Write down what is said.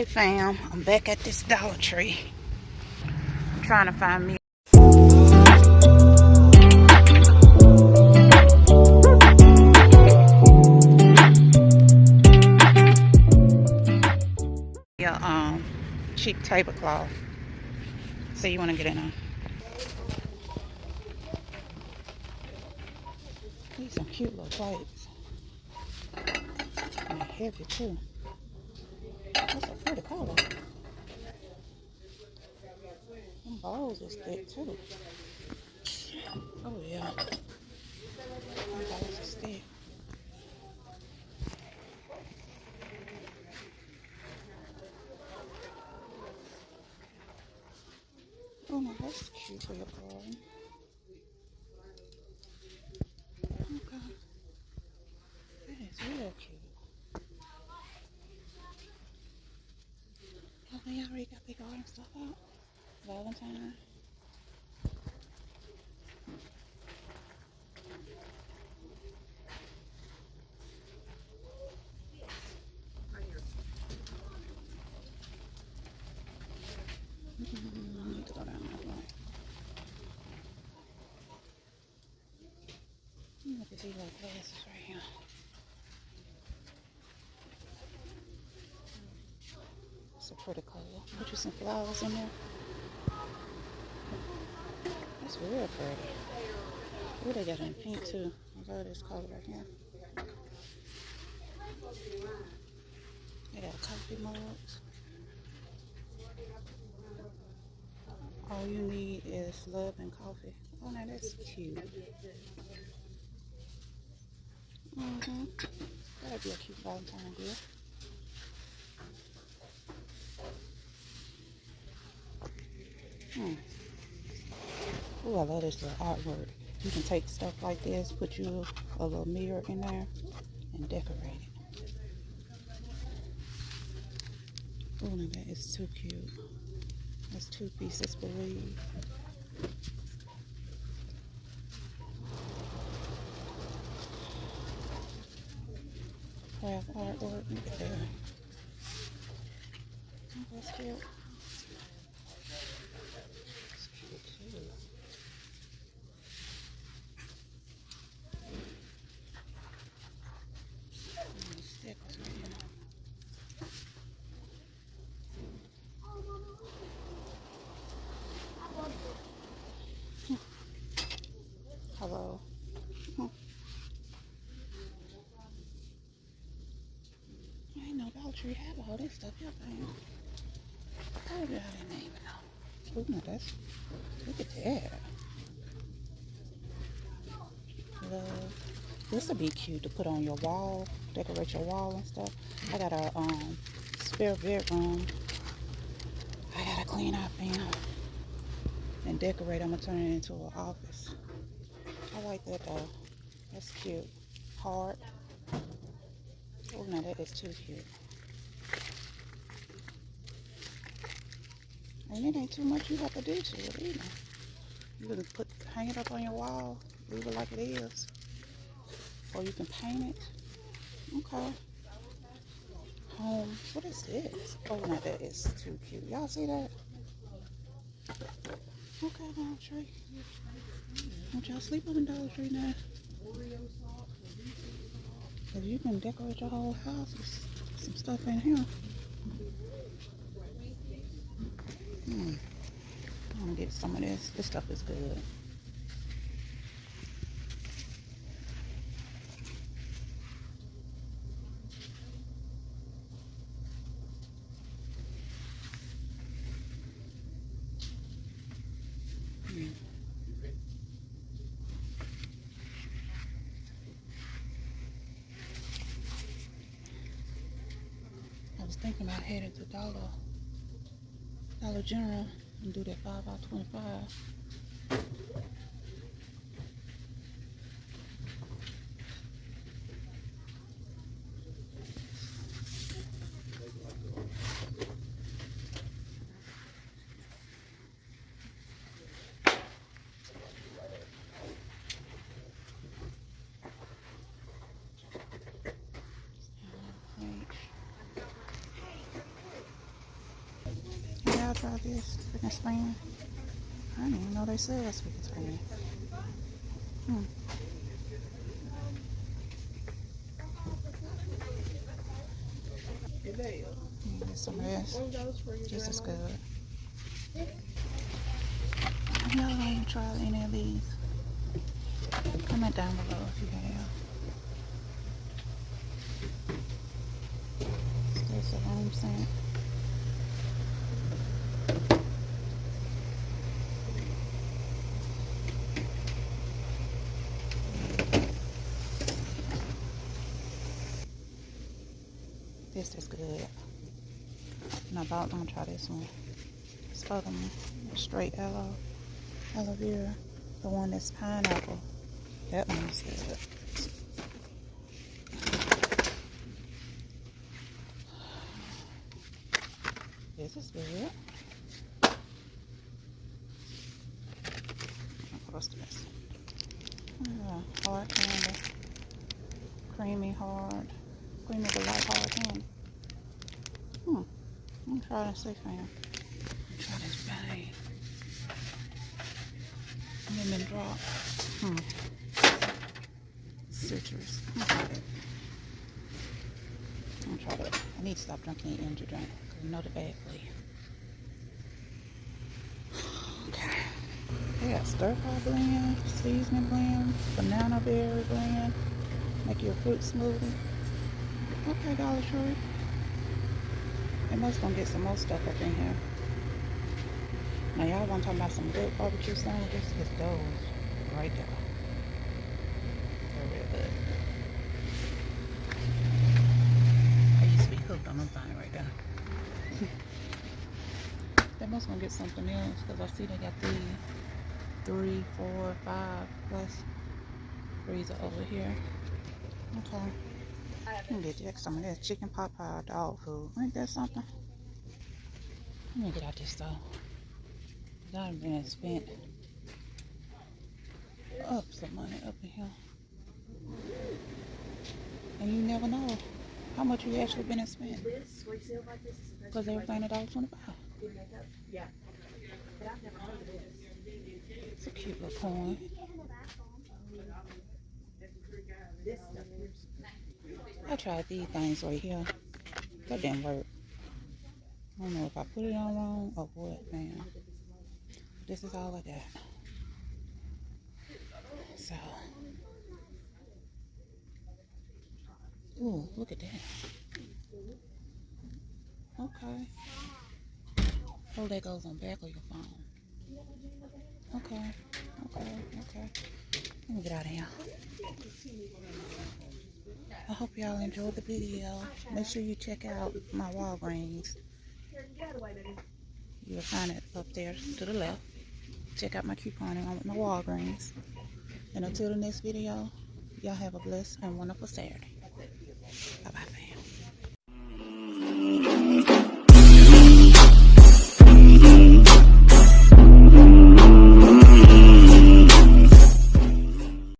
Hey fam, I'm back at this Dollar Tree. I'm trying to find me a cheap tablecloth. So you want to get in on. These some cute little plates. And they're heavy too. That's a pretty color. Them bowls is thick too. Oh yeah. Them bowls is thick. Oh no, that's cute for your garden. Okay. That is real cute. Oh, they already got their garden stuff out. Valentine. I need to go down that way. Look at these little glasses right here. It's a pretty color. Put you some flowers in there. That's real pretty. Oh, they got it in pink too. I love this color right here. They got coffee mugs. All you need is love and coffee. Oh, now that's cute. That'd be a cute Valentine gift. Oh, I love this little artwork. You can take stuff like this, put you a little mirror in there, and decorate it. Oh, now that is too cute. That's 2 pieces, believe. Craft artwork. Look at that. Oh, that's cute. That's cute too. Stickers right here. Hello. I ain't know Dollar Tree had all this stuff here, man. Oh, I didn't even know. Oh, no, that's, look at that. This would be cute to put on your wall, decorate your wall and stuff. I got a spare bedroom. I gotta clean up and decorate. I'm gonna turn it into an office. I like that though. That's cute. Hard. Oh no, that is too cute. And it ain't too much you have to do to it either. You can hang it up on your wall, leave it like it is. Or you can paint it. Okay. Home. What is this? Oh no, that is too cute. Y'all see that? Okay, Dollar Tree. Don't y'all sleep on the Dollar Tree now? Cause you can decorate your whole house with some stuff in here. I'm gonna get some of this. This stuff is good. I was thinking about heading to Dollar General and do that 5 out 25. try this spick and span. I didn't even know they sell spick and span. Get some of this. Just as good. Y'all haven't tried any of these? Comment down below if you have. There's a room scent. This is good. And I'm about to try this one. It's for them straight aloe vera. The one that's pineapple. That one's good. This is good. What's this? Hard candy. Creamy hard. Creamy but light hard candy. I'm gonna try this safe fam. Try this bang. Lemon drop. Citrus. I'm gonna try that. I need to stop drinking the energy drink because I know the bag for you. Okay. They got stir fry blend, seasoning blend, banana berry blend, make your fruit smoothie. Okay, Dollar Tree. They must gonna get some more stuff up in here. Now y'all want to talk about some good barbecue sandwiches? It's those right there. They're real good. I used to be hooked on them thing right there. They must gonna get something else because I see they got the 3, 4, 5 plus freezer over here. Okay. I'm gonna get Jack some of that chicken pot pie dog food. Ain't that something? Let me get out this stove. I've been spent up some money up in here. And you never know how much you actually been spent. Because everything at $1.25. Yeah. It's a cute little coin. I tried these things right here. That didn't work. I don't know if I put it on wrong or what, man. This is all I got. So. Ooh, look at that. Okay. Oh, that goes on back of your phone. Okay. Let me get out of here. I hope y'all enjoyed the video. Make sure you check out my Walgreens. You'll find it up there to the left. Check out my couponing on my Walgreens. And until the next video, y'all have a blessed and wonderful Saturday. Bye-bye.